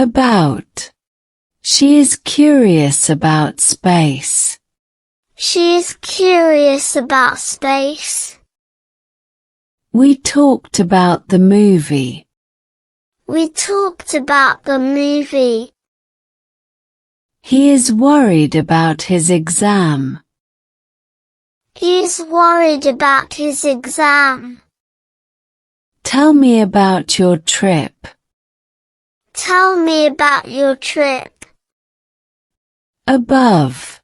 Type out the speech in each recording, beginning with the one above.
About. She is curious about space. She is curious about space. We talked about the movie. We talked about the movie. He is worried about his exam. He is worried about his exam. Tell me about your trip. Tell me about your trip. Above.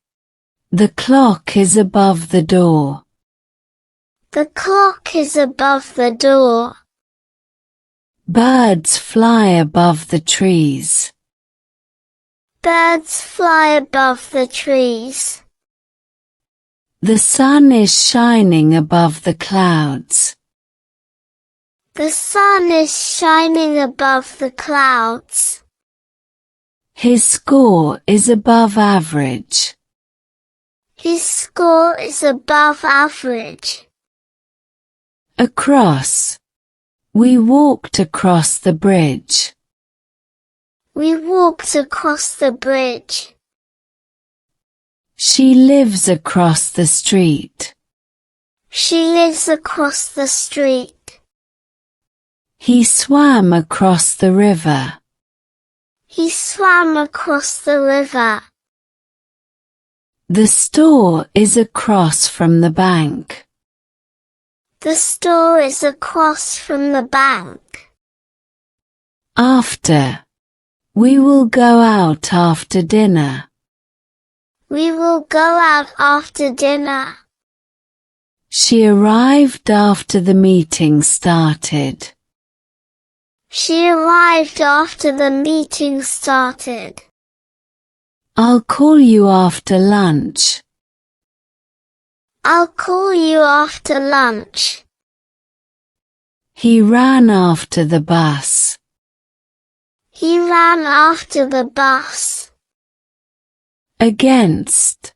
The clock is above the door. The clock is above the door. Birds fly above the trees. Birds fly above the trees. The sun is shining above the clouds. The sun is shining above the clouds. His score is above average. His score is above average. Across. We walked across the bridge. We walked across the bridge. She lives across the street. She lives across the street. He swam across the river. He swam across the river. The store is across from the bank. The store is across from the bank. After. We will go out after dinner. We will go out after dinner. She arrived after the meeting started. She arrived after the meeting started. I'll call you after lunch. I'll call you after lunch. He ran after the bus. He ran after the bus. Against.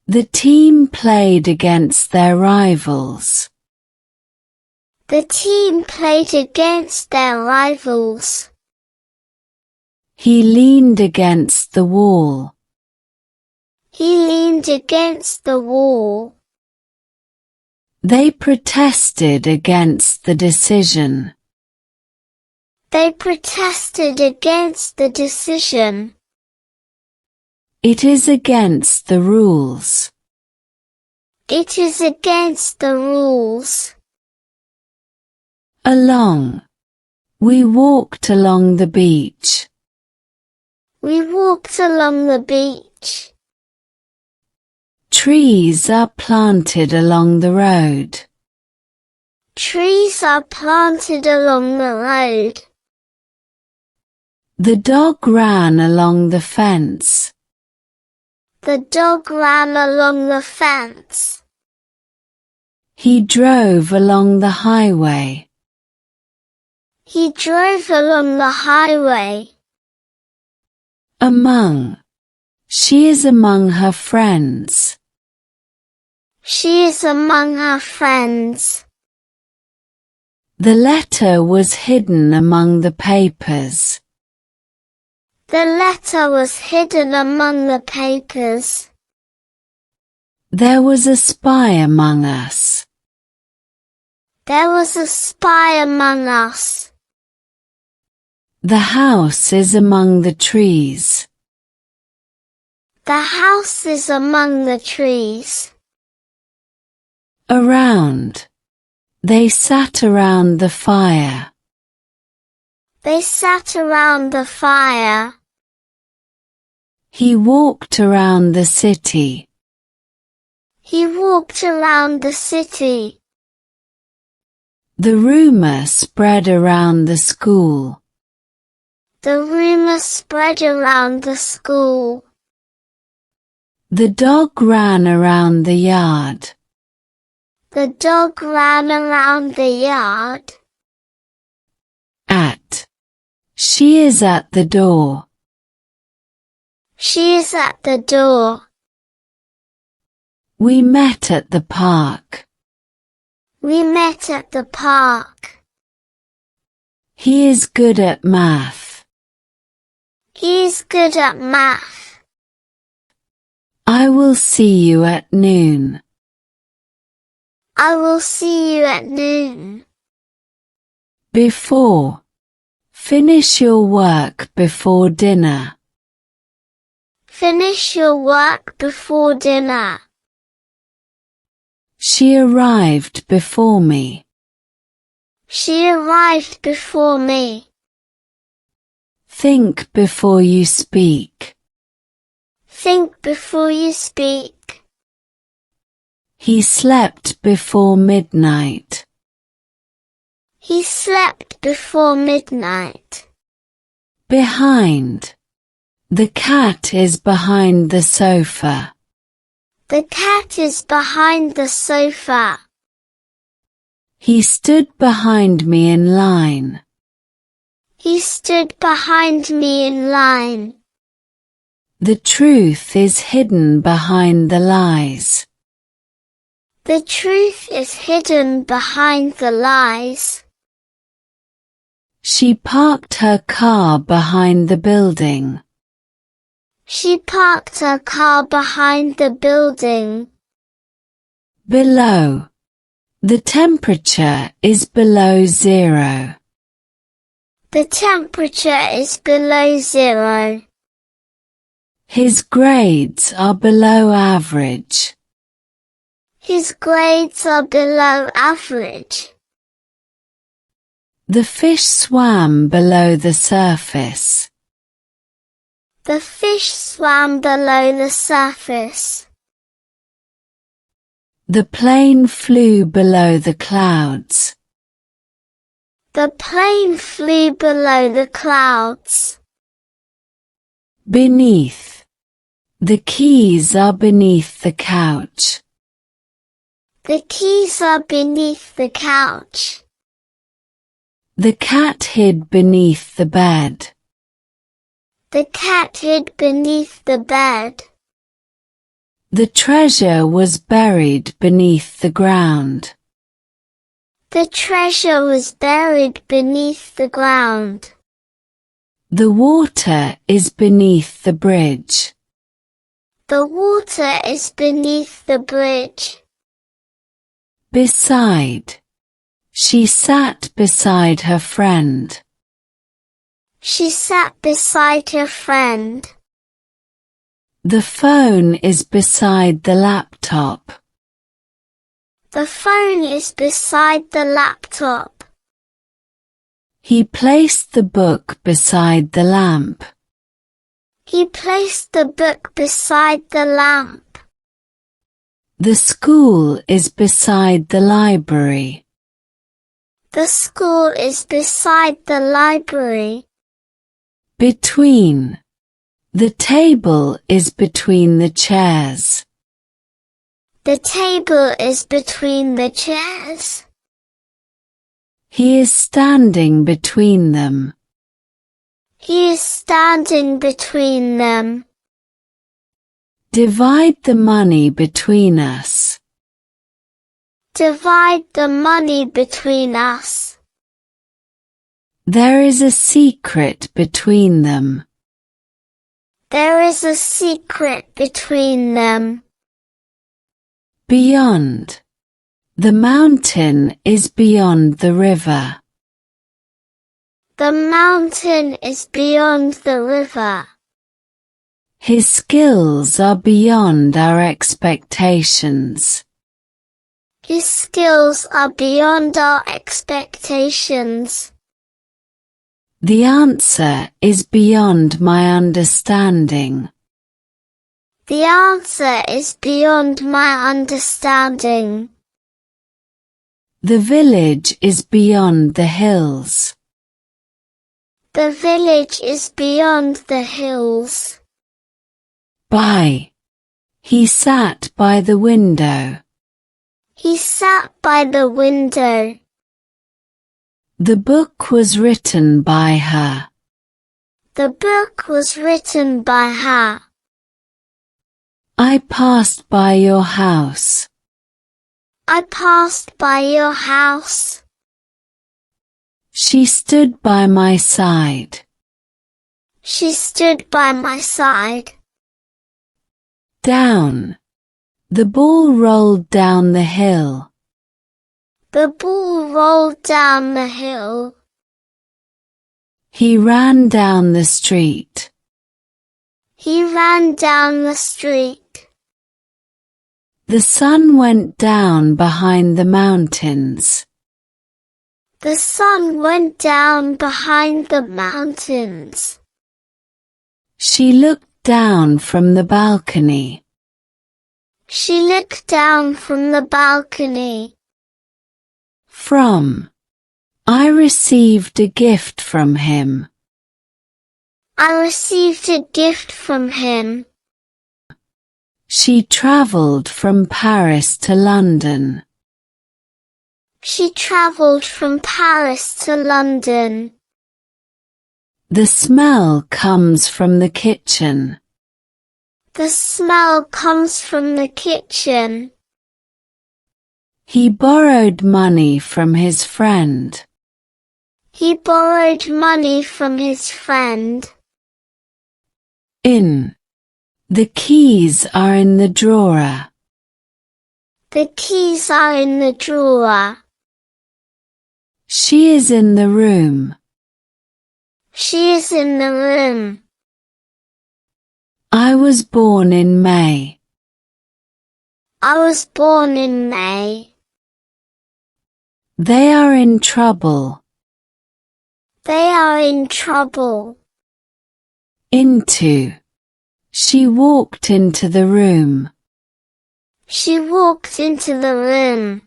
The team played against their rivals. The team played against their rivals. He leaned against the wall. He leaned against the wall. They protested against the decision. They protested against the decision. It is against the rules. It is against the rules. Along. We walked along the beach. We walked along the beach. Trees are planted along the road. Trees are planted along the road. The dog ran along the fence. The dog ran along the fence. He drove along the highway. He drove along the highway. Among. She is among her friends. She is among her friends. The letter was hidden among the papers. The letter was hidden among the papers. There was a spy among us. There was a spy among us. The house is among the trees. The house is among the trees. Around. They sat around the fire. They sat around the fire. He walked around the city. He walked around the city. The rumor spread around the school. The rumor spread around the school. The dog ran around the yard. The dog ran around the yard. At. She is at the door. She is at the door. We met at the park. We met at the park. He is good at math. He is good at math. I will see you at noon. I will see you at noon. Before. Finish your work before dinner. Finish your work before dinner. She arrived before me. She arrived before me. Think before you speak. Think before you speak. He slept before midnight. He slept before midnight. Behind. The cat is behind the sofa. The cat is behind the sofa. He stood behind me in line. He stood behind me in line. The truth is hidden behind the lies. The truth is hidden behind the lies. She parked her car behind the building. She parked her car behind the building. Below. The temperature is below 0. The temperature is below 0. His grades are below average. His grades are below average. The fish swam below the surface. The fish swam below the surface. The plane flew below the clouds. The plane flew below the clouds. Beneath. The keys are beneath the couch. The keys are beneath the couch. The cat hid beneath the bed. The cat hid beneath the bed. The treasure was buried beneath the ground. The treasure was buried beneath the ground. The water is beneath the bridge. The water is beneath the bridge. Beside. She sat beside her friend. She sat beside her friend. The phone is beside the laptop. The phone is beside the laptop. He placed the book beside the lamp. He placed the book beside the lamp. The school is beside the library. The school is beside the library. Between. The table is between the chairs. The table is between the chairs. He is standing between them. He is standing between them. Divide the money between us. Divide the money between us. There is a secret between them. There is a secret between them. Beyond. The mountain is beyond the river. The mountain is beyond the river. His skills are beyond our expectations. His skills are beyond our expectations. The answer is beyond my understanding. The answer is beyond my understanding. The village is beyond the hills. The village is beyond the hills. By. He sat by the window. He sat by the window. The book was written by her. The book was written by her. I passed by your house. I passed by your house. She stood by my side. She stood by my side. Down. The ball rolled down the hill. The ball rolled down the hill. He ran down the street. He ran down the street. The sun went down behind the mountains. The sun went down behind the mountains. She looked down from the balcony. She looked down from the balcony. From. I received a gift from him. I received a gift from him. She travelled from Paris to London. She travelled from Paris to London. The smell comes from the kitchen. The smell comes from the kitchen. He borrowed money from his friend. He borrowed money from his friend. In. The keys are in the drawer. The keys are in the drawer. She is in the room. She is in the room. I was born in May. I was born in May. They are in trouble. They are in trouble. Into. She walked into the room. She walked into the room.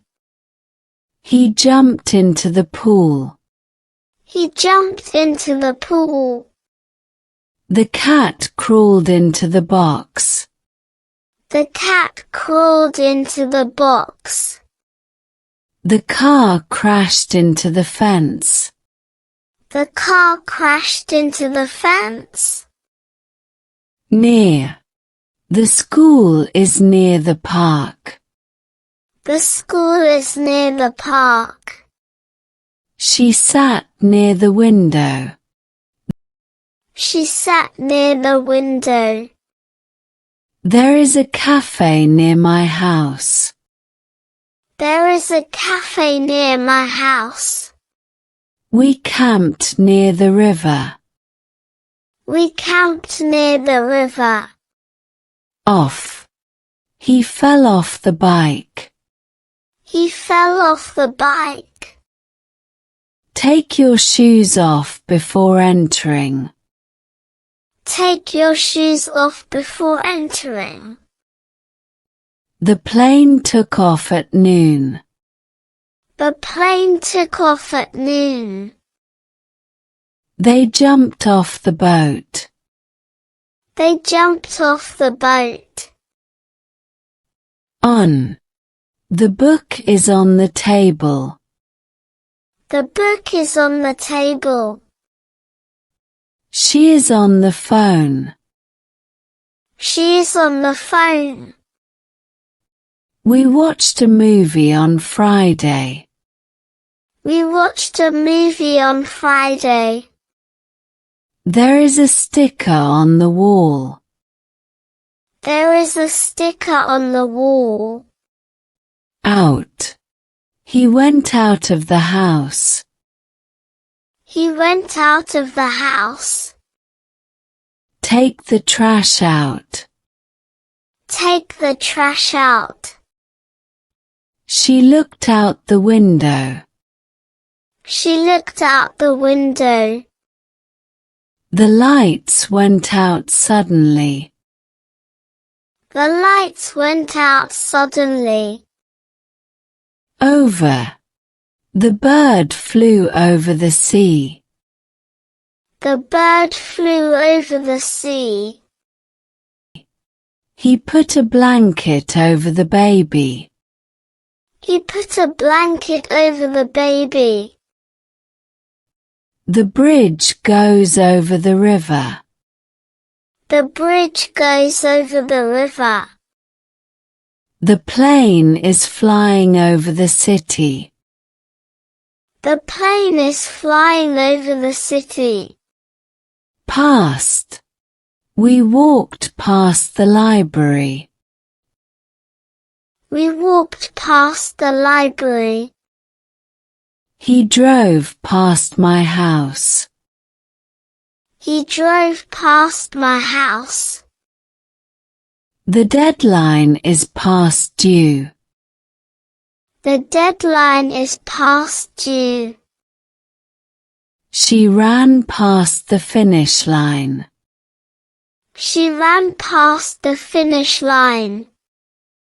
He jumped into the pool. He jumped into the pool. The cat crawled into the box. The cat crawled into the box. The car crashed into the fence. The car crashed into the fence. Near. The school is near the park. The school is near the park. She sat near the window. She sat near the window. There is a cafe near my house. There is a cafe near my house. We camped near the river. We camped near the river. Off. He fell off the bike. He fell off the bike. Take your shoes off before entering. Take your shoes off before entering. The plane took off at noon. The plane took off at noon. They jumped off the boat. They jumped off the boat. On. The book is on the table. The book is on the table. She is on the phone. She is on the phone. We watched a movie on Friday. We watched a movie on Friday. There is a sticker on the wall. There is a sticker on the wall. Out. He went out of the house. He went out of the house. Take the trash out. Take the trash out. She looked out the window. She looked out the window. The lights went out suddenly. The lights went out suddenly. Over. The bird flew over the sea. The bird flew over the sea. He put a blanket over the baby. He put a blanket over the baby. The bridge goes over the river. The bridge goes over the river. The plane is flying over the city. The plane is flying over the city. Past. We walked past the library. We walked past the library. He drove past my house. He drove past my house. The deadline is past due. The deadline is past due. She ran past the finish line. She ran past the finish line.